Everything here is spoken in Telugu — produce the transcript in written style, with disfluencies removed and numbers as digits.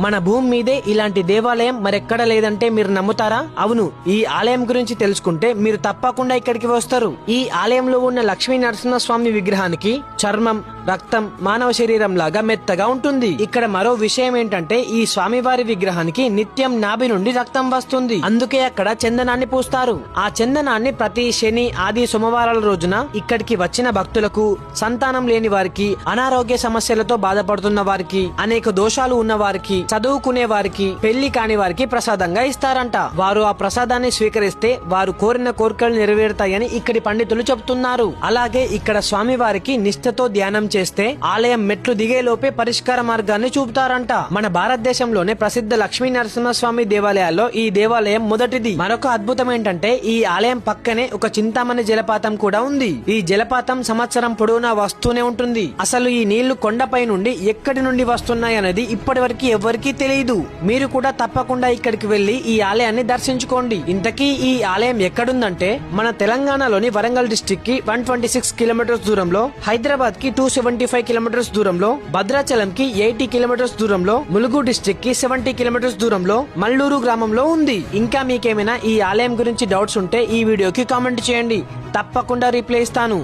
మన భూమి మీదే ఇలాంటి దేవాలయం మరెక్కడ లేదంటే మీరు నమ్ముతారా? అవును, ఈ ఆలయం గురించి తెలుసుకుంటే మీరు తప్పకుండా ఇక్కడికి వస్తారు. ఈ ఆలయంలో ఉన్న లక్ష్మీ నరసింహస్వామి విగ్రహానికి చర్మం, రక్తం మానవ శరీరం లాగా మెత్తగా ఉంటుంది. ఇక్కడ మరో విషయం ఏంటంటే ఈ స్వామివారి విగ్రహానికి నిత్యం నాభి నుండి రక్తం వస్తుంది. అందుకే అక్కడ చందనాన్ని పూస్తారు. ఆ చందనాన్ని ప్రతి శని, ఆది, సోమవారాల రోజున ఇక్కడికి వచ్చిన భక్తులకు, సంతానం లేని వారికి, అనారోగ్య సమస్యలతో బాధపడుతున్న వారికి, అనేక దోషాలు ఉన్న వారికి, చదువుకునే వారికి, పెళ్లి కాని వారికి ప్రసాదంగా ఇస్తారంట. వారు ఆ ప్రసాదాన్ని స్వీకరిస్తే వారు కోరిన కోరికలు నెరవేరుతాయని ఇక్కడి పండితులు చెబుతున్నారు. అలాగే ఇక్కడ స్వామివారికి నిష్ఠతో ధ్యానం చేస్తే ఆలయం మెట్లు దిగేలోపే పరిష్కార మార్గాన్ని చూపుతారంట. మన భారతదేశంలోనే ప్రసిద్ధ లక్ష్మీ నరసింహస్వామి దేవాలయాల్లో ఈ దేవాలయం మొదటిది. మరొక అద్భుతం ఏంటంటే ఈ ఆలయం పక్కనే ఒక చింతామణి జలపాతం కూడా ఉంది. ఈ జలపాతం సంవత్సరం పొడవునా వస్తూనే ఉంటుంది. అసలు ఈ నీళ్లు కొండపై నుండి ఎక్కడి నుండి వస్తున్నాయనేది ఇప్పటి వరకు ఎవరికీ తెలియదు. మీరు కూడా తప్పకుండా ఇక్కడికి వెళ్లి ఈ ఆలయాన్ని దర్శించుకోండి. ఇంతకీ ఈ ఆలయం ఎక్కడుందంటే మన తెలంగాణలోని వరంగల్ డిస్ట్రిక్ట్ కి 126 కిలోమీటర్స్ దూరంలో, హైదరాబాద్ కి 275 కిలోమీటర్స్ దూరంలో, భద్రాచలం కి 80 కిలోమీటర్స్ దూరంలో, ములుగు డిస్ట్రిక్ట్ కి 70 కిలోమీటర్స్ దూరంలో, మల్లూరు గ్రామంలో ఉంది. ఇంకా మీకేమైనా ఈ ఆలయం గురించి డౌట్స్ ఉంటే ఈ వీడియోకి కామెంట్ చేయండి, తప్పకుండా రిప్లై ఇస్తాను.